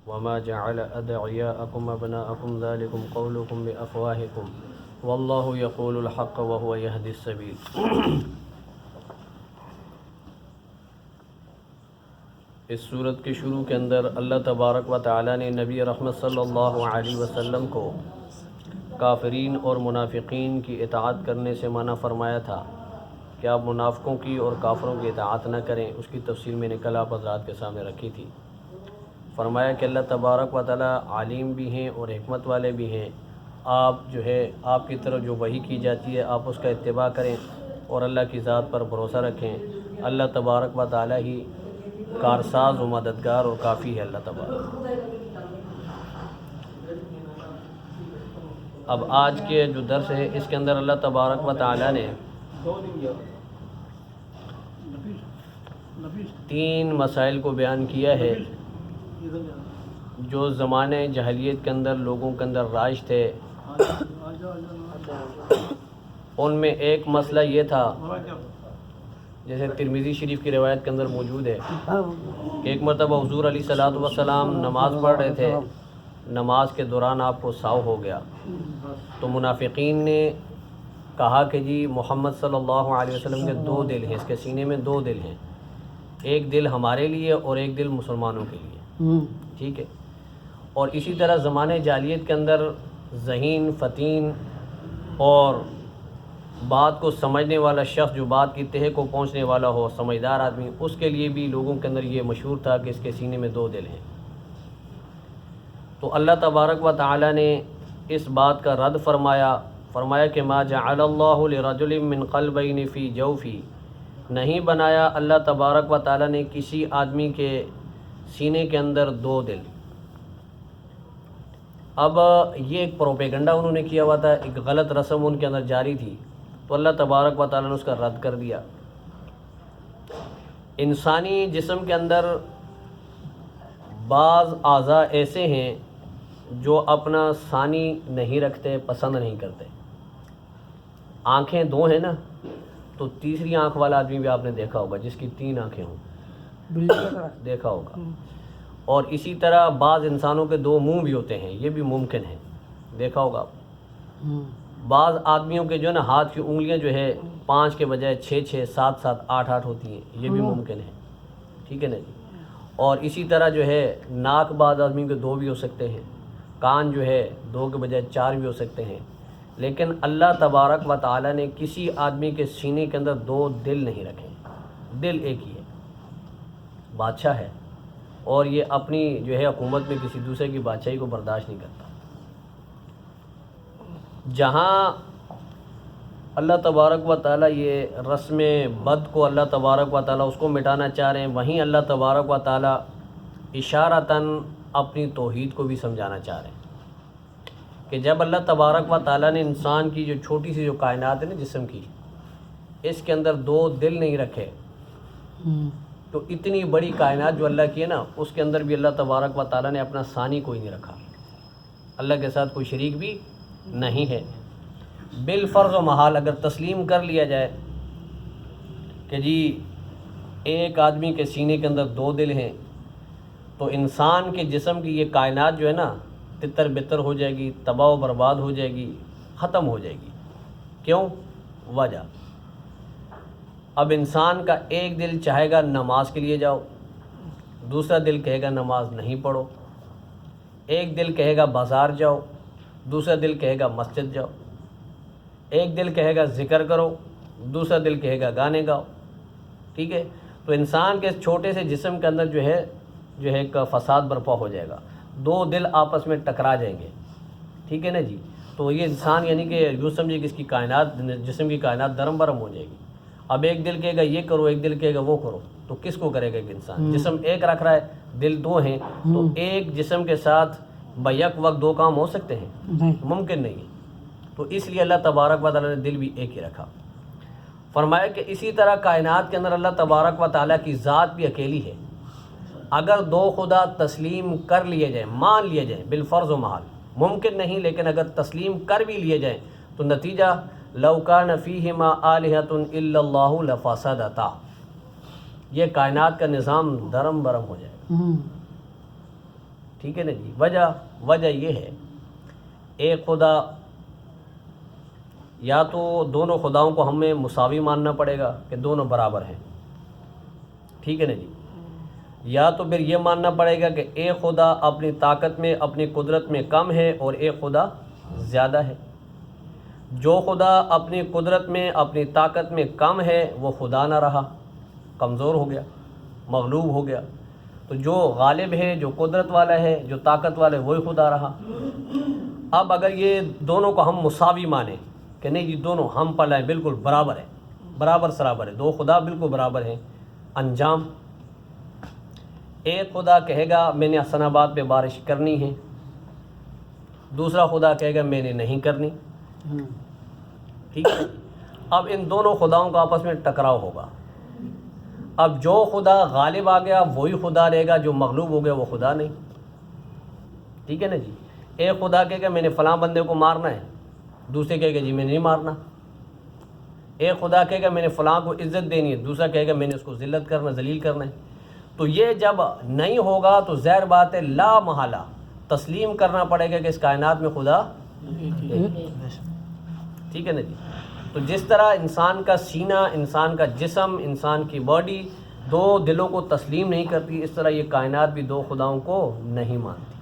وما جعل أدعياءكم أبناءكم ذلكم قولكم بأفواهكم والله يقول الحق وهو يهدي السبيل۔ اس صورت کے شروع کے اندر اللہ تبارک و تعالی نے نبی رحمت صلی اللہ علیہ وسلم کو کافرین اور منافقین کی اطاعت کرنے سے منع فرمایا تھا کہ آپ منافقوں کی اور کافروں کی اطاعت نہ کریں۔ اس کی تفصیل میں نے کل آپ حضرات کے سامنے رکھی تھی۔ فرمایا کہ اللہ تبارک و تعالی عالم بھی ہیں اور حکمت والے بھی ہیں۔ آپ کی طرف جو وحی کی جاتی ہے آپ اس کا اتباع کریں اور اللہ کی ذات پر بھروسہ رکھیں۔ اللہ تبارک و تعالی ہی کارساز و مددگار اور کافی ہے اللہ تبارک۔ اب آج کے جو درس ہے اس کے اندر اللہ تبارک و تعالی نے 3 مسائل کو بیان کیا ہے جو زمانے جاہلیت کے اندر لوگوں کے اندر رائج تھے۔ ان میں ایک مسئلہ یہ تھا، جیسے ترمذی شریف کی روایت کے اندر موجود ہے کہ ایک مرتبہ حضور علیہ الصلوۃ والسلام نماز پڑھ رہے تھے، نماز کے دوران آپ کو ساؤ ہو گیا تو منافقین نے کہا کہ جی محمد صلی اللہ علیہ وسلم کے 2 دل ہیں، اس کے سینے میں 2 دل ہیں، ایک دل ہمارے لیے اور ایک دل مسلمانوں کے لیے، ٹھیک ہے۔ اور اسی طرح زمانے جاہلیت کے اندر ذہین فتین اور بات کو سمجھنے والا شخص جو بات کی تہہ کو پہنچنے والا ہو، سمجھدار آدمی، اس کے لیے بھی لوگوں کے اندر یہ مشہور تھا کہ اس کے سینے میں 2 دل ہیں۔ تو اللہ تبارک و تعالی نے اس بات کا رد فرمایا کہ ما جعل اللہ لرجل من قلبین فی جوفی، نہیں بنایا اللہ تبارک و تعالی نے کسی آدمی کے سینے کے اندر 2 دل۔ اب یہ ایک پروپیگنڈا انہوں نے کیا ہوا تھا، ایک غلط رسم ان کے اندر جاری تھی، تو اللہ تبارک و تعالی نے اس کا رد کر دیا۔ انسانی جسم کے اندر بعض اعضاء ایسے ہیں جو اپنا ثانی نہیں رکھتے، پسند نہیں کرتے۔ آنکھیں 2 ہیں نا، تو تیسری آنکھ والا آدمی بھی آپ نے دیکھا ہوگا جس کی 3 آنکھیں ہوں، دیکھا ہوگا۔ اور اسی طرح بعض انسانوں کے 2 منہ بھی ہوتے ہیں، یہ بھی ممکن ہے، دیکھا ہوگا آپ۔ بعض آدمیوں کے جو ہے نا ہاتھ کی انگلیاں جو ہے 5 کے بجائے 6 7 8 ہوتی ہیں، یہ بھی ممکن ہے، ٹھیک ہے نا جی۔ اور اسی طرح جو ہے ناک بعض آدمیوں کے 2 بھی ہو سکتے ہیں، کان جو ہے 2 کے بجائے 4 بھی ہو سکتے ہیں، لیکن اللہ تبارک و تعالی نے کسی آدمی کے سینے کے اندر 2 دل نہیں رکھے، دل ایک ہی ہے۔ بادشاہ ہے اور یہ اپنی جو ہے حکومت میں کسی دوسرے کی بادشاہی کو برداشت نہیں کرتا۔ جہاں اللہ تبارک و تعالیٰ یہ رسم بد کو اللہ تبارک و تعالیٰ اس کو مٹانا چاہ رہے ہیں، وہیں اللہ تبارک و تعالیٰ اشارتاً اپنی توحید کو بھی سمجھانا چاہ رہے ہیں کہ جب اللہ تبارک و تعالیٰ نے انسان کی جو چھوٹی سی جو کائنات ہے نا جسم کی، اس کے اندر 2 دل نہیں رکھے، تو اتنی بڑی کائنات جو اللہ کی ہے نا، اس کے اندر بھی اللہ تبارک و تعالیٰ نے اپنا ثانی کوئی نہیں رکھا، اللہ کے ساتھ کوئی شریک بھی نہیں ہے۔ بالفرض و محال اگر تسلیم کر لیا جائے کہ جی ایک آدمی کے سینے کے اندر 2 دل ہیں، تو انسان کے جسم کی یہ کائنات جو ہے نا تتر بتر ہو جائے گی، تباہ و برباد ہو جائے گی، ختم ہو جائے گی۔ کیوں؟ وجہ، اب انسان کا ایک دل چاہے گا نماز کے لیے جاؤ، دوسرا دل کہے گا نماز نہیں پڑھو، ایک دل کہے گا بازار جاؤ، دوسرا دل کہے گا مسجد جاؤ، ایک دل کہے گا ذکر کرو، دوسرا دل کہے گا گانے گاؤ، ٹھیک ہے۔ تو انسان کے اس چھوٹے سے جسم کے اندر جو ہے ایک فساد برپا ہو جائے گا، 2 دل آپس میں ٹکرا جائیں گے، ٹھیک ہے نا جی۔ تو یہ انسان یعنی کہ یوں سمجھے کہ اس کی کائنات، جسم کی کائنات درم برم ہو جائے گی۔ اب ایک دل کہے گا یہ کرو، ایک دل کہے گا وہ کرو، تو کس کو کرے گا ایک انسان؟ جسم ایک رکھ رہا ہے، دل 2 ہیں، تو ایک جسم کے ساتھ بیک وقت 2 کام ہو سکتے ہیں؟ ممکن نہیں ہے۔ تو اس لیے اللہ تبارک و تعالیٰ نے دل بھی ایک ہی رکھا۔ فرمایا کہ اسی طرح کائنات کے اندر اللہ تبارک و تعالیٰ کی ذات بھی اکیلی ہے۔ اگر 2 خدا تسلیم کر لیے جائیں، مان لیے جائیں بالفرض و محال، ممکن نہیں لیکن اگر تسلیم کر بھی لیے جائیں تو نتیجہ لو کان فیہما آلہۃ الا اللہ لفسدتا، یہ کائنات کا نظام درم برم ہو جائے گا۔ ٹھیک ہے نا جی. وجہ یہ ہے ایک خدا، یا تو دونوں خداؤں کو ہمیں مساوی ماننا پڑے گا کہ دونوں برابر ہیں، ٹھیک ہے نا جی. یا تو پھر یہ ماننا پڑے گا کہ ایک خدا اپنی طاقت میں اپنی قدرت میں کم ہے اور ایک خدا زیادہ ہے. جو خدا اپنی قدرت میں اپنی طاقت میں کم ہے وہ خدا نہ رہا، کمزور ہو گیا، مغلوب ہو گیا. تو جو غالب ہے، جو قدرت والا ہے، جو طاقت والا ہے، وہی خدا رہا. اب اگر یہ دونوں کو ہم مساوی مانیں کہ نہیں جی دونوں ہم پلہ ہیں، بالکل برابر ہے، برابر سرابر ہے، دو خدا بالکل برابر ہیں، انجام ایک خدا کہے گا میں نے حسن آباد پہ بارش کرنی ہے، دوسرا خدا کہے گا میں نے نہیں کرنی، ٹھیک ہے. اب ان دونوں خداؤں کا آپس میں ٹکراؤ ہوگا. اب جو خدا غالب آ گیا وہی خدا رہے گا، جو مغلوب ہو گیا وہ خدا نہیں، ٹھیک ہے نا جی. ایک خدا کہے گا میں نے فلاں بندے کو مارنا ہے، دوسرے کہے گا جی میں نہیں مارنا. ایک خدا کہے گا میں نے فلاں کو عزت دینی ہے، دوسرا کہے گا میں نے اس کو ذلت کرنا، ذلیل کرنا ہے. تو یہ جب نہیں ہوگا تو ظاہر بات ہے لا محالہ تسلیم کرنا پڑے گا کہ اس کائنات میں خدا، ٹھیک ہے نا جی. تو جس طرح انسان کا سینہ، انسان کا جسم، انسان کی باڈی دو دلوں کو تسلیم نہیں کرتی، اس طرح یہ کائنات بھی دو خداؤں کو نہیں مانتی.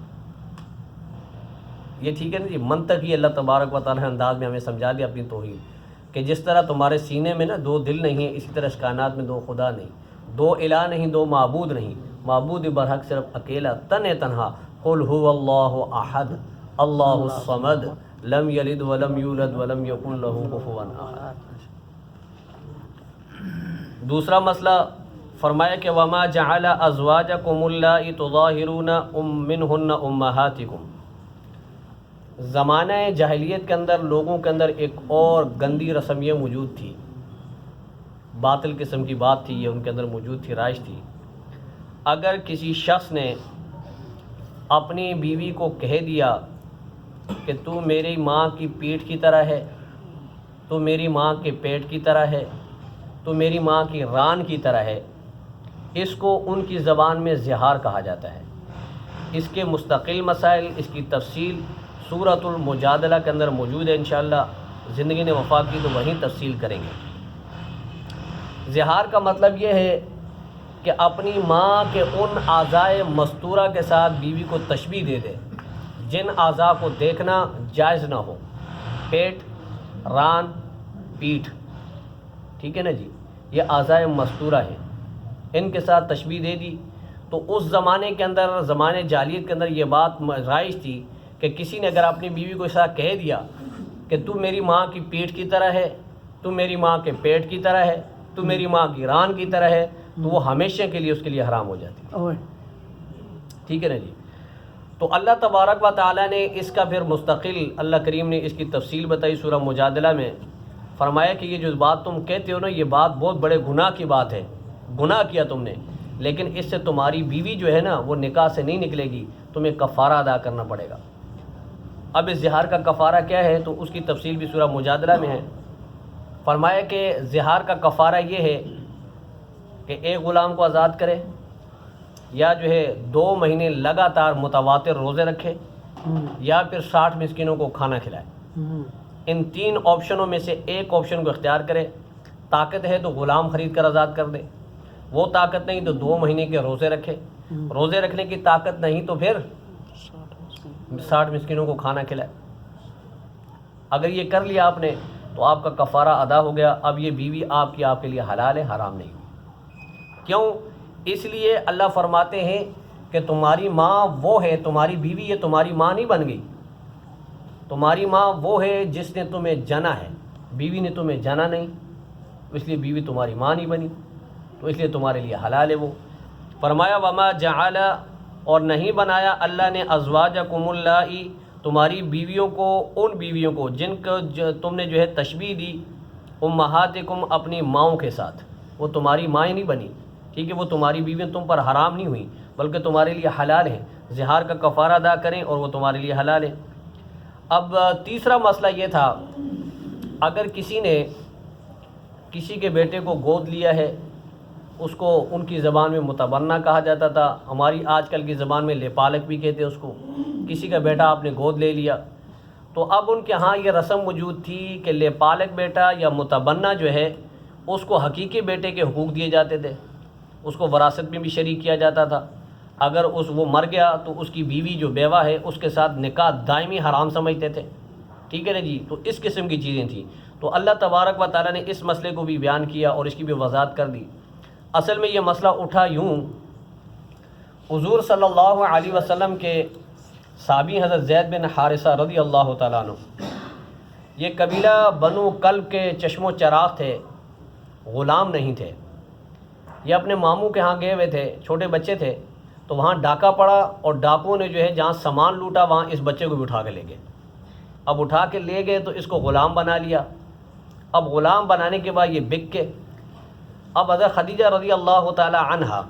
یہ ٹھیک ہے نا جی. منطقی اللہ تبارک و تعالیٰ انداز میں ہمیں سمجھا دیا اپنی توحید کہ جس طرح تمہارے سینے میں نا دو دل نہیں ہیں، اسی طرح اس کائنات میں دو خدا نہیں، دو الہ نہیں، دو معبود نہیں، معبود برحق صرف اکیلا تنہا. قل هو اللہ احد اللہ الصمد لم یلد ولم یولد ولم یکن له کفوا احد. دوسرا مسئلہ فرمایا کہ وما جعل ازواجکم اللائی تظاہرون منہن امہاتکم. زمانہ جاہلیت کے اندر لوگوں کے اندر ایک اور گندی رسم یہ موجود تھی، باطل قسم کی بات تھی، یہ ان کے اندر موجود تھی، رائج تھی. اگر کسی شخص نے اپنی بیوی کو کہہ دیا کہ تو میری ماں کی پیٹھ کی طرح ہے، تو میری ماں کے پیٹ کی طرح ہے، تو میری ماں کی ران کی طرح ہے، اس کو ان کی زبان میں زہار کہا جاتا ہے. اس کے مستقل مسائل، اس کی تفصیل سورۃ المجادلہ کے اندر موجود ہے، انشاءاللہ زندگی نے وفا کی تو وہیں تفصیل کریں گے. زہار کا مطلب یہ ہے کہ اپنی ماں کے ان اعضائے مستورہ کے ساتھ بیوی کو تشبیہ دے دے جن اعضاء کو دیکھنا جائز نہ ہو، پیٹ، ران، پیٹھ، ٹھیک ہے نا جی. یہ اعضائے مستورہ ہیں، ان کے ساتھ تشبیہ دے دی. تو اس زمانے کے اندر، زمانے جاہلیت کے اندر یہ بات رائج تھی کہ کسی نے اگر اپنی بیوی کو ایسا کہہ دیا کہ تو میری ماں کی پیٹھ کی طرح ہے، تو میری ماں کے پیٹ کی طرح ہے، تو میری ماں کی ران کی طرح ہے، تو وہ ہمیشہ کے لیے اس کے لیے حرام ہو جاتی ہے، ٹھیک ہے نا جی. تو اللہ تبارک و تعالیٰ نے اس کا پھر مستقل، اللہ کریم نے اس کی تفصیل بتائی سورہ مجادلہ میں. فرمایا کہ یہ جو بات تم کہتے ہو نا، یہ بات بہت بڑے گناہ کی بات ہے، گناہ کیا تم نے، لیکن اس سے تمہاری بیوی جو ہے نا وہ نکاح سے نہیں نکلے گی، تمہیں کفارہ ادا کرنا پڑے گا. اب اس زہار کا کفارہ کیا ہے تو اس کی تفصیل بھی سورہ مجادلہ میں ہے. فرمایا کہ زہار کا کفارہ یہ ہے کہ ایک غلام کو آزاد کرے، یا جو ہے 2 مہینے لگاتار متواتر روزے رکھے، یا پھر 60 مسکینوں کو کھانا کھلائے. ان 3 آپشنوں میں سے ایک آپشن کو اختیار کرے. طاقت ہے تو غلام خرید کر آزاد کر دے، وہ طاقت نہیں تو 2 مہینے کے روزے رکھے، روزے رکھنے کی طاقت نہیں تو پھر 60 مسکینوں کو کھانا کھلائے. اگر یہ کر لیا آپ نے تو آپ کا کفارہ ادا ہو گیا. اب یہ بیوی آپ کے لیے حلال ہے، حرام نہیں. کیوں؟ اس لیے اللہ فرماتے ہیں کہ تمہاری ماں وہ ہے، تمہاری بیوی یہ تمہاری ماں نہیں بن گئی. تمہاری ماں وہ ہے جس نے تمہیں جنا ہے، بیوی نے تمہیں جنا نہیں، اس لیے بیوی تمہاری ماں نہیں بنی، تو اس لیے تمہارے لیے حلال ہے وہ. فرمایا وما جعل، اور نہیں بنایا اللہ نے ازواجکم اللائی، تمہاری بیویوں کو، ان بیویوں کو جن کو تم نے جو ہے تشبیہ دی، امہاتکم اپنی ماؤں کے ساتھ، وہ تمہاری مائیں نہیں بنی، ٹھیک ہے، وہ تمہاری بیویاں تم پر حرام نہیں ہوئیں بلکہ تمہارے لیے حلال ہیں. زہار کا کفارہ ادا کریں اور وہ تمہارے لیے حلال ہے. اب تیسرا مسئلہ یہ تھا، اگر کسی نے کسی کے بیٹے کو گود لیا ہے اس کو ان کی زبان میں متبنہ کہا جاتا تھا، ہماری آج کل کی زبان میں لیپالک بھی کہتے ہیں اس کو۔ کسی کا بیٹا آپ نے گود لے لیا، تو اب ان کے ہاں یہ رسم موجود تھی کہ لیپالک بیٹا یا متبنہ جو ہے اس کو حقیقی بیٹے کے حقوق دیے جاتے تھے، اس کو وراثت میں بھی شریک کیا جاتا تھا۔ اگر وہ مر گیا تو اس کی بیوی جو بیوہ ہے اس کے ساتھ نکاح دائمی حرام سمجھتے تھے، ٹھیک ہے نا جی۔ تو اس قسم کی چیزیں تھیں، تو اللہ تبارک و تعالیٰ نے اس مسئلے کو بھی بیان کیا اور اس کی بھی وضاحت کر دی۔ اصل میں یہ مسئلہ اٹھا یوں، حضور صلی اللہ علیہ وسلم کے صحابی حضرت زید بن حارثہ رضی اللہ تعالیٰ عنہ، یہ قبیلہ بنو کلب کے چشم و چراغ تھے، غلام نہیں تھے۔ یہ اپنے ماموں کے ہاں گئے ہوئے تھے، چھوٹے بچے تھے، تو وہاں ڈاکہ پڑا اور ڈاکوؤں نے جو ہے جہاں سامان لوٹا وہاں اس بچے کو بھی اٹھا کے لے گئے۔ اب اٹھا کے لے گئے تو اس کو غلام بنا لیا۔ اب غلام بنانے کے بعد یہ بک کے، اب حضرت خدیجہ رضی اللہ تعالی عنہا،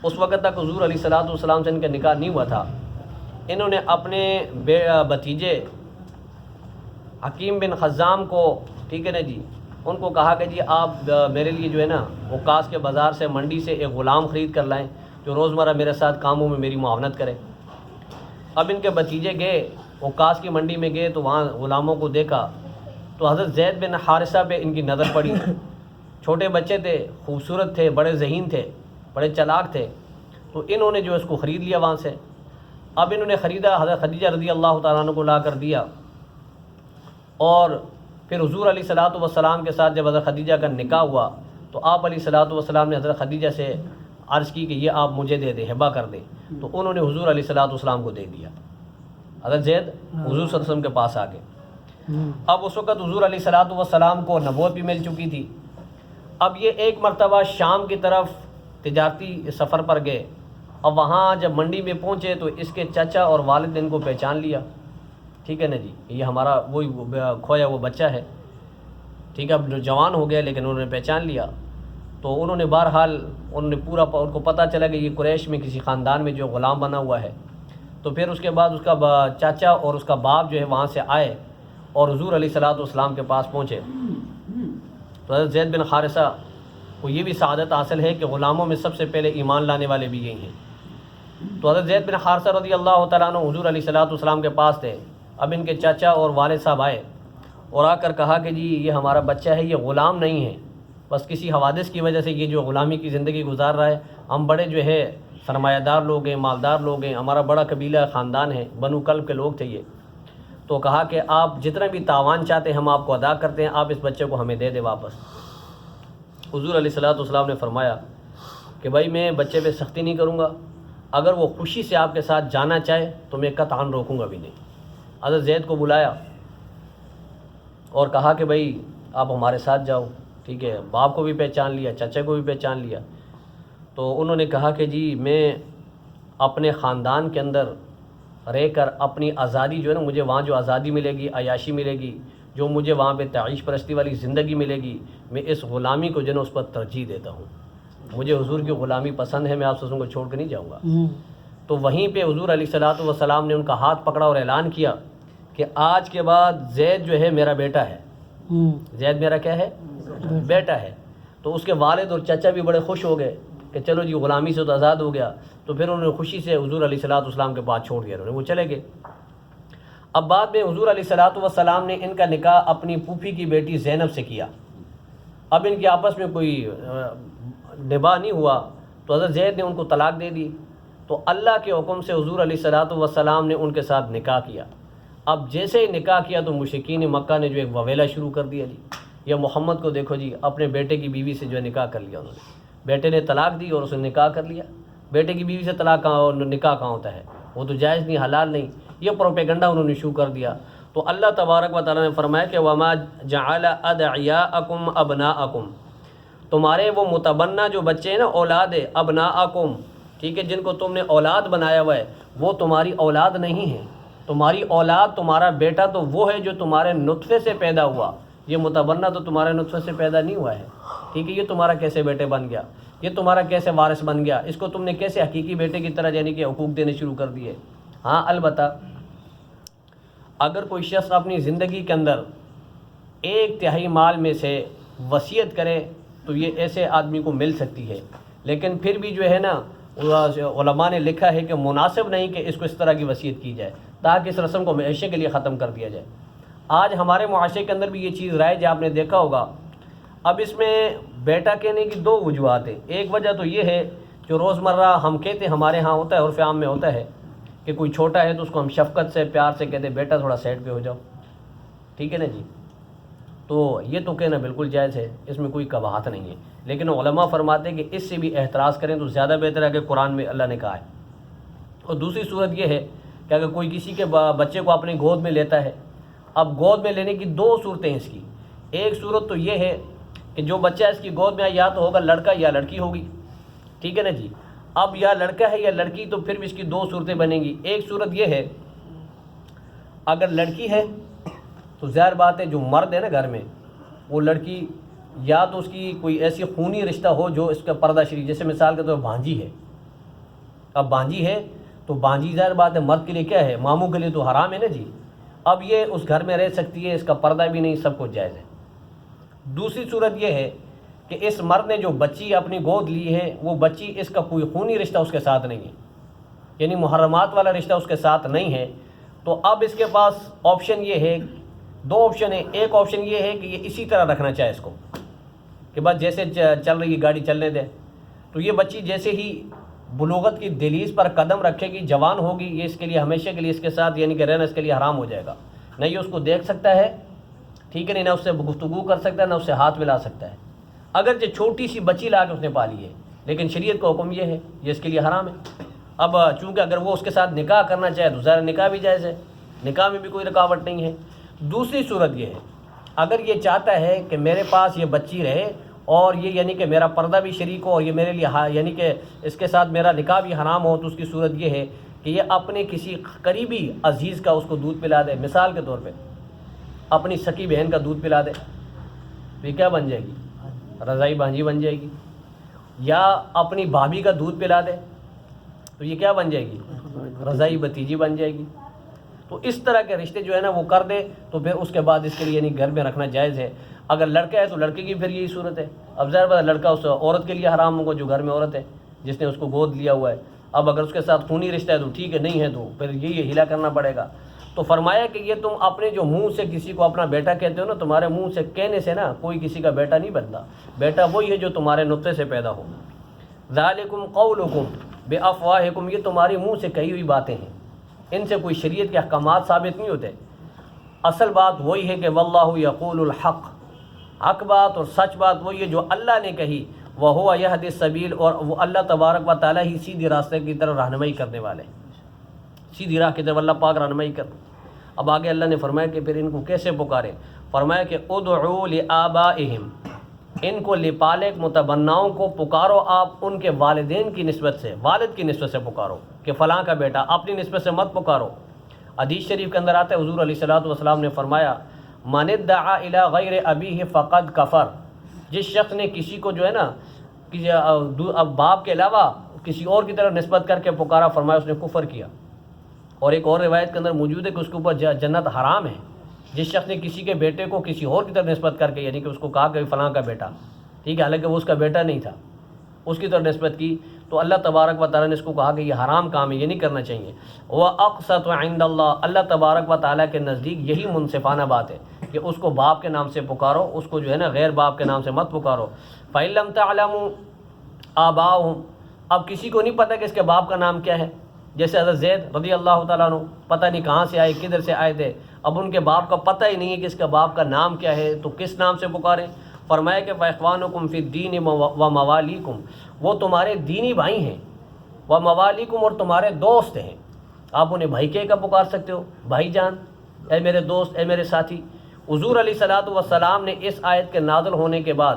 اس وقت تک حضور علیہ الصلوۃ والسلام سے ان کا نکاح نہیں ہوا تھا، انہوں نے اپنے بھتیجے حکیم بن خزام کو، ٹھیک ہے نا جی، ان کو کہا کہ جی آپ میرے لیے جو ہے نا وقاص کے بازار سے منڈی سے ایک غلام خرید کر لائیں جو روزمرہ میرے ساتھ کاموں میں میری معاونت کرے۔ اب ان کے بھتیجے گئے وقاص کی منڈی میں گئے تو وہاں غلاموں کو دیکھا تو حضرت زید بن حارثہ پہ ان کی نظر پڑی۔ چھوٹے بچے تھے، خوبصورت تھے، بڑے ذہین تھے، بڑے چالاک تھے، تو انہوں نے جو اس کو خرید لیا وہاں سے۔ اب انہوں نے خریدا، حضرت خدیجہ رضی اللہ تعالیٰ عنہ کو لا کر دیا، اور پھر حضور علیہ الصلوۃ والسلام کے ساتھ جب حضرت خدیجہ کا نکاح ہوا تو آپ علیہ الصلوۃ والسلام نے حضرت خدیجہ سے عرض کی کہ یہ آپ مجھے دے دیں، ہبہ کر دیں، تو انہوں نے حضور علیہ الصلوۃ والسلام کو دے دیا۔ حضرت زید حضور صلی اللہ علیہ وسلم کے پاس آ گئے۔ اب اس وقت حضور علیہ الصلوۃ والسلام کو نبوت بھی مل چکی تھی۔ اب یہ ایک مرتبہ شام کی طرف تجارتی سفر پر گئے، اب وہاں جب منڈی میں پہنچے تو اس کے چچا اور والد نے ان کو پہچان لیا، ٹھیک ہے نا جی، یہ ہمارا وہی کھویا وہ بچہ ہے، ٹھیک ہے، اب جوان ہو گیا لیکن انہوں نے پہچان لیا۔ تو انہوں نے بہرحال انہوں نے پورا ان کو پتہ چلا کہ یہ قریش میں کسی خاندان میں جو غلام بنا ہوا ہے۔ تو پھر اس کے بعد اس کا چاچا اور اس کا باپ جو ہے وہاں سے آئے اور حضور علیہ الصلوۃ والسلام کے پاس پہنچے۔ تو حضرت زید بن حارثہ کو یہ بھی سعادت حاصل ہے کہ غلاموں میں سب سے پہلے ایمان لانے والے بھی یہی ہیں۔ تو حضرت زید بن حارثہ رضی اللہ تعالیٰ عنہ حضور علیہ الصلوۃ والسلام کے پاس تھے۔ اب ان کے چاچا اور والد صاحب آئے اور آ کر کہا کہ جی یہ ہمارا بچہ ہے، یہ غلام نہیں ہے، بس کسی حوادث کی وجہ سے یہ جو غلامی کی زندگی گزار رہا ہے، ہم بڑے جو ہے سرمایہ دار لوگ ہیں، مالدار لوگ ہیں، ہمارا بڑا قبیلہ خاندان ہے، بنو کلب کے لوگ تھے یہ۔ تو کہا کہ آپ جتنا بھی تاوان چاہتے ہیں ہم آپ کو ادا کرتے ہیں، آپ اس بچے کو ہمیں دے دیں واپس۔ حضور علیہ الصلوۃ والسلام نے فرمایا کہ بھائی میں بچے پہ سختی نہیں کروں گا، اگر وہ خوشی سے آپ کے ساتھ جانا چاہے تو میں قطعاً روکوں گا بھی نہیں۔ حضرت زید کو بلایا اور کہا کہ بھائی آپ ہمارے ساتھ جاؤ، ٹھیک ہے، باپ کو بھی پہچان لیا، چچا کو بھی پہچان لیا۔ تو انہوں نے کہا کہ جی میں اپنے خاندان کے اندر رہ کر اپنی آزادی جو ہے نا، مجھے وہاں جو آزادی ملے گی، عیاشی ملے گی، جو مجھے وہاں پہ تعیش پرستی والی زندگی ملے گی، میں اس غلامی کو جو ہے نا اس پر ترجیح دیتا ہوں۔ مجھے حضور کی غلامی پسند ہے، میں آپ سسوں کو چھوڑ کے نہیں جاؤں گا۔ تو وہیں پہ حضور علیہ الصلوۃ والسلام نے ان کا ہاتھ پکڑا اور اعلان کیا کہ آج کے بعد زید جو ہے میرا بیٹا ہے، زید میرا کیا ہے؟ بیٹا ہے۔ تو اس کے والد اور چچا بھی بڑے خوش ہو گئے کہ چلو جی غلامی سے تو آزاد ہو گیا۔ تو پھر انہوں نے خوشی سے حضور علیہ الصلوۃ والسلام کے پاس چھوڑ دیا، وہ چلے گئے۔ اب بعد میں حضور علیہ الصلوۃ والسلام نے ان کا نکاح اپنی پھوپھی کی بیٹی زینب سے کیا۔ اب ان کے آپس میں کوئی نباہ نہیں ہوا تو حضرت زید نے ان کو طلاق دے دی۔ تو اللہ کے حکم سے حضور علیہ الصلوۃ والسلام نے ان کے ساتھ نکاح کیا۔ اب جیسے ہی نکاح کیا تو مشرکین مکہ نے جو ایک وویلا شروع کر دیا، جی یہ محمد کو دیکھو جی اپنے بیٹے کی بیوی سے جو ہے نکاح کر لیا انہوں نے، بیٹے نے طلاق دی اور اس نے نکاح کر لیا۔ بیٹے کی بیوی سے نکاح کہاں ہوتا ہے؟ وہ تو جائز نہیں، حلال نہیں۔ یہ پروپیگنڈا انہوں نے شروع کر دیا۔ تو اللہ تبارک و تعالیٰ نے فرمایا کہ وَمَا جَعَلَ أَدْعِيَاءَكُمْ أَبْنَاءَكُمْ، تمہارے وہ متبنہ جو بچے ہیں نا، اولاد ابناءکم، ٹھیک ہے، جن کو تم نے اولاد بنایا ہوا ہے، وہ تمہاری اولاد نہیں ہے۔ تمہاری اولاد، تمہارا بیٹا تو وہ ہے جو تمہارے نطفے سے پیدا ہوا، یہ متبنہ تو تمہارے نطفے سے پیدا نہیں ہوا ہے، ٹھیک ہے۔ یہ تمہارا کیسے بیٹے بن گیا، یہ تمہارا کیسے وارث بن گیا، اس کو تم نے کیسے حقیقی بیٹے کی طرح یعنی کہ حقوق دینے شروع کر دیے۔ ہاں البتہ اگر کوئی شخص اپنی زندگی کے اندر 1/3 مال میں سے وصیت کرے تو یہ ایسے آدمی کو مل سکتی ہے، لیکن پھر بھی جو ہے نا علماء نے لکھا ہے کہ مناسب نہیں کہ اس کو اس طرح کی وصیت کی جائے تاکہ اس رسم کو ہمیشہ کے لیے ختم کر دیا جائے۔ آج ہمارے معاشرے کے اندر بھی یہ چیز رائج ہے، آپ نے دیکھا ہوگا۔ اب اس میں بیٹا کہنے کی دو وجوہات ہیں۔ ایک وجہ تو یہ ہے جو روزمرہ ہم کہتے ہیں، ہمارے ہاں ہوتا ہے، عرف عام میں ہوتا ہے کہ کوئی چھوٹا ہے تو اس کو ہم شفقت سے پیار سے کہتے ہیں بیٹا تھوڑا سائڈ پہ ہو جاؤ، ٹھیک ہے نا جی۔ تو یہ تو کہنا بالکل جائز ہے، اس میں کوئی قباحت نہیں ہے، لیکن علماء فرماتے ہیں کہ اس سے بھی احتراز کریں تو زیادہ بہتر ہے کہ قرآن میں اللہ نے کہا ہے۔ اور دوسری صورت یہ ہے کہ اگر کوئی کسی کے بچے کو اپنی گود میں لیتا ہے، اب گود میں لینے کی دو صورتیں اس کی۔ ایک صورت تو یہ ہے کہ جو بچہ اس کی گود میں یا تو ہوگا لڑکا یا لڑکی ہوگی، ٹھیک ہے نا جی۔ اب یا لڑکا ہے یا لڑکی تو پھر بھی اس کی دو صورتیں بنیں گی۔ ایک صورت یہ ہے اگر لڑکی ہے تو ظاہر بات ہے جو مرد ہے نا گھر میں، وہ لڑکی یا تو اس کی کوئی ایسی خونی رشتہ ہو جو اس کا پردہ شریف، جیسے مثال کے طور پر بھانجی ہے۔ اب بھانجی ہے تو بھانجی ظاہر بات ہے مرد کے لیے کیا ہے، ماموں کے لیے تو حرام ہے نا جی۔ اب یہ اس گھر میں رہ سکتی ہے، اس کا پردہ بھی نہیں، سب کچھ جائز ہے۔ دوسری صورت یہ ہے کہ اس مرد نے جو بچی اپنی گود لی ہے، وہ بچی اس کا کوئی خونی رشتہ اس کے ساتھ نہیں ہے، یعنی محرمات والا رشتہ اس کے ساتھ نہیں ہے۔ تو اب اس کے پاس آپشن یہ ہے، دو آپشن ہے۔ ایک آپشن یہ ہے کہ یہ اسی طرح رکھنا چاہے اس کو، کہ بس جیسے چل رہی گاڑی چلنے دے۔ تو یہ بچی جیسے ہی بلوغت کی دہلیز پر قدم رکھے گی، جوان ہوگی، یہ اس کے لیے ہمیشہ کے لیے اس کے ساتھ یعنی کہ رہنا اس کے لیے حرام ہو جائے گا۔ نہ یہ اس کو دیکھ سکتا ہے، ٹھیک ہے، نہیں نہ اس سے گفتگو کر سکتا ہے، نہ اس سے ہاتھ ملا سکتا ہے۔ اگر جو چھوٹی سی بچی لا کے اس نے پالی ہے، لیکن شریعت کا حکم یہ ہے، یہ اس کے لیے حرام ہے۔ اب چونکہ اگر وہ اس کے ساتھ نکاح کرنا چاہے تو ظاہر نکاح بھی جائز ہے، نکاح میں بھی کوئی رکاوٹ نہیں ہے۔ دوسری صورت یہ ہے اگر یہ چاہتا ہے کہ میرے پاس یہ بچی رہے اور یہ یعنی کہ میرا پردہ بھی شریک ہو اور یہ میرے لیے یعنی کہ اس کے ساتھ میرا نکاح بھی حرام ہو، تو اس کی صورت یہ ہے کہ یہ اپنے کسی قریبی عزیز کا اس کو دودھ پلا دے۔ مثال کے طور پہ اپنی سکی بہن کا دودھ پلا دے، تو یہ کیا بن جائے گی؟ رضائی بھانجی بن جائے گی۔ یا اپنی بھابھی کا دودھ پلا دے تو یہ کیا بن جائے گی؟ رضائی بھتیجی بن جائے گی۔ تو اس طرح کے رشتے جو ہے نا وہ کر دے تو پھر اس کے بعد اس کے لیے یعنی گھر میں رکھنا جائز ہے۔ اگر لڑکا ہے تو لڑکے کی پھر یہی صورت ہے۔ اب ظاہر بات ہے لڑکا اس عورت کے لیے حرام ہوگا جو گھر میں عورت ہے، جس نے اس کو گود لیا ہوا ہے۔ اب اگر اس کے ساتھ خونی رشتہ ہے تو ٹھیک ہے، نہیں ہے تو پھر یہی ہلا کرنا پڑے گا۔ تو فرمایا کہ یہ تم اپنے جو منہ سے کسی کو اپنا بیٹا کہتے ہو نا، تمہارے منہ سے کہنے سے نا کوئی کسی کا بیٹا نہیں بنتا، بیٹا وہی ہے جو تمہارے نطفے سے پیدا ہو۔ ذالکم قولکم بافواہکم، یہ تمہاری منہ سے کہی ہوئی باتیں ہیں، ان سے کوئی شریعت کے احکامات ثابت نہیں ہوتے۔ اصل بات وہی ہے کہ واللہ یقول الحق، حق بات اور سچ بات وہی ہے جو اللہ نے کہی، وہو یہدی السبیل، اور وہ اللہ تبارک و تعالیٰ ہی سیدھی راستے کی طرف رہنمائی کرنے والے، سیدھی راہ کی طرف اللہ پاک رہنمائی کر۔ اب آگے اللہ نے فرمایا کہ پھر ان کو کیسے پکارے، فرمایا کہ ادعوا لآبائہم، ان کو لپالک متبناؤں کو پکارو آپ ان کے والدین کی نسبت سے، والد کی نسبت سے پکارو، کہ فلاں کا بیٹا، اپنی نسبت سے مت پکارو۔ حدیث شریف کے اندر آتا ہے حضور علیہ الصلوۃ والسلام نے فرمایا من ادعا الی غیر ابیہ فقد کفر، جس شخص نے کسی کو جو ہے نا اب باپ کے علاوہ کسی اور کی طرف نسبت کر کے پکارا، فرمایا اس نے کفر کیا۔ اور ایک اور روایت کے اندر موجود ہے کہ اس کے اوپر جنت حرام ہے۔ جس شخص نے کسی کے بیٹے کو کسی اور کی طرف نسبت کر کے یعنی کہ اس کو کہا کہ فلاں کا بیٹا، ٹھیک ہے، حالانکہ وہ اس کا بیٹا نہیں تھا، اس کی طرف نسبت کی، تو اللہ تبارک و تعالیٰ نے اس کو کہا کہ یہ حرام کام ہے، یہ نہیں کرنا چاہیے۔ وَأَقْسَطُ عِنْدَ اللَّهِ، اللہ تبارک و تعالیٰ کے نزدیک یہی منصفانہ بات ہے کہ اس کو باپ کے نام سے پکارو، اس کو جو ہے نا غیر باپ کے نام سے مت پکارو۔ فَإِن لَمْ تَعْلَمُوا آبَاءَهُمْ، اب کسی کو نہیں پتہ کہ اس کے باپ کا نام کیا ہے، جیسے حضرت زید رضی اللہ تعالیٰ عنہ پتہ نہیں کہاں سے آئے، کدھر سے آئے تھے، اب ان کے باپ کا پتہ ہی نہیں ہے کہ اس کا باپ کا نام کیا ہے، تو کس نام سے پکاریں؟ فرمایا کہ فَإِخْوَانُكُمْ فِي الدِّينِ وَمَوَالِيكُمْ، وہ تمہارے دینی بھائی ہیں، وَمَوَالِيكُمْ، اور تمہارے دوست ہیں۔ آپ انہیں بھائی کہہ کر پکار سکتے ہو، بھائی جان، اے میرے دوست، اے میرے ساتھی۔ حضور علیہ الصلوۃ والسلام نے اس آیت کے نازل ہونے کے بعد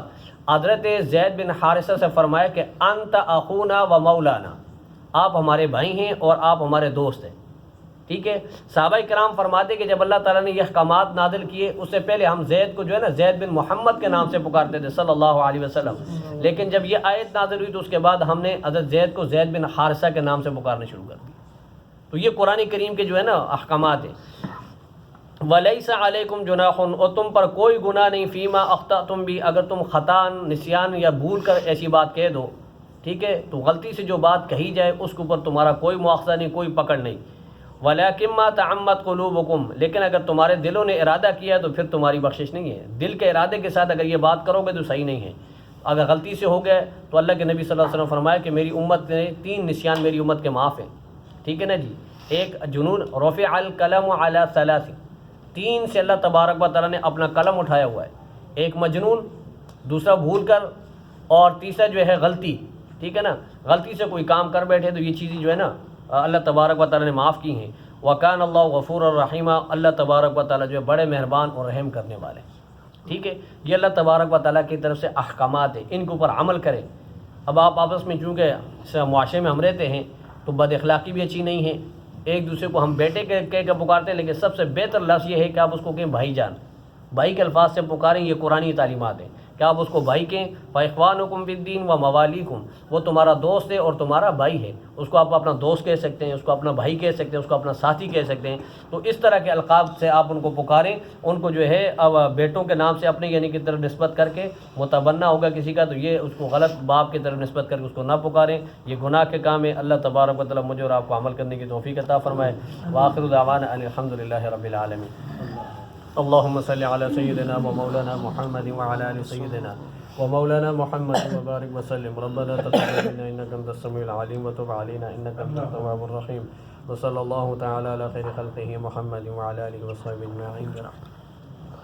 حضرت زید بن حارثہ سے فرمایا کہ انت اخونا و مولانا، آپ ہمارے بھائی ہیں اور آپ ہمارے دوست ہیں، ٹھیک ہے۔ صحابہ کرام فرماتے کہ جب اللہ تعالیٰ نے یہ احکامات نازل کیے، اس سے پہلے ہم زید کو جو ہے نا زید بن محمد کے نام سے پکارتے تھے صلی اللہ علیہ وسلم، لیکن جب یہ آیت نازل ہوئی تو اس کے بعد ہم نے حضرت زید کو زید بن حارثہ کے نام سے پکارنا شروع کر دیا۔ تو یہ قرآن کریم کے جو ہے نا احکامات ہیں۔ وَلَيْسَ عَلَيْكُمْ جُنَاحٌ، اور تم پر کوئی گناہ نہیں، فیما اخطأتم بھی، اگر تم خطا، نسیان یا بھول کر ایسی بات کہہ دو، ٹھیک ہے، تو غلطی سے جو بات کہی جائے اس کے اوپر تمہارا کوئی مواخذہ نہیں، کوئی پکڑ نہیں۔ وَلَكِنْ مَا تَعَمَّدْ قُلُوبُكُمْ، لیکن اگر تمہارے دلوں نے ارادہ کیا تو پھر تمہاری بخشش نہیں ہے۔ دل کے ارادے کے ساتھ اگر یہ بات کرو گے تو صحیح نہیں ہے۔ اگر غلطی سے ہو گئے تو اللہ کے نبی صلی اللہ علیہ وسلم فرمایا کہ میری امت نے 3 نسیان میری امت کے معاف ہیں، ٹھیک ہے نا جی۔ ایک جنون، رفع القلم علی 3، 3 سے اللہ تبارک و تعالیٰ نے اپنا قلم اٹھایا ہوا ہے، ایک مجنون، دوسرا بھول کر، اور تیسرا جو ہے غلطی، ٹھیک ہے نا، غلطی سے کوئی کام کر بیٹھے تو یہ چیزیں جو ہے نا اللہ تبارک و تعالیٰ نے معاف کی ہیں۔ وَكَانَ اللَّهُ غَفُورًا رَحِيمًا، اللہ تبارک و تعالیٰ جو ہے بڑے مہربان اور رحم کرنے والے، ٹھیک ہے۔ یہ اللہ تبارک و تعالیٰ کی طرف سے احکامات ہیں، ان کے اوپر عمل کریں۔ اب آپ آپس میں چونکہ معاشرے میں ہم رہتے ہیں تو بد اخلاقی بھی اچھی نہیں ہے، ایک دوسرے کو ہم بیٹے کہہ کے پکارتے ہیں، لیکن سب سے بہتر لفظ یہ ہے کہ آپ اس کو کہیں بھائی جان، بھائی کے الفاظ سے پکاریں، یہ قرآنی تعلیمات ہیں کہ آپ اس کو بھائی کہیں۔ فَإِخْوَانُكُمْ فِي الدِّينِ وَمَوَالِيكُمْ، وہ تمہارا دوست ہے اور تمہارا بھائی ہے، اس کو آپ اپنا دوست کہہ سکتے ہیں، اس کو اپنا بھائی کہہ سکتے ہیں، اس کو اپنا ساتھی کہہ سکتے ہیں۔ تو اس طرح کے القاب سے آپ ان کو پکاریں، ان کو جو ہے اب بیٹوں کے نام سے اپنے یعنی کی طرف نسبت کر کے، متبنہ ہوگا کسی کا تو یہ اس کو غلط باپ کی طرف نسبت کر کے اس کو نہ پکاریں، یہ گناہ کے کام ہے۔ اللہ تبارک و تعالیٰ مجھے اور آپ کو عمل کرنے کی توفیق عطا فرمائے۔ وآخر دعوانا ان الحمد للہ رب العالمین۔ اللهم صل على سيدنا ومولانا محمد وعلى آل سيدنا ومولانا محمد وبارك وسلم۔ ربنا تقبل منا إنك أنت السميع العليم وتب علينا إنك أنت التواب الرحيم، وصلى الله تعالى على خير خلقه محمد وعلى آله وصحبه أجمعين برحمتك۔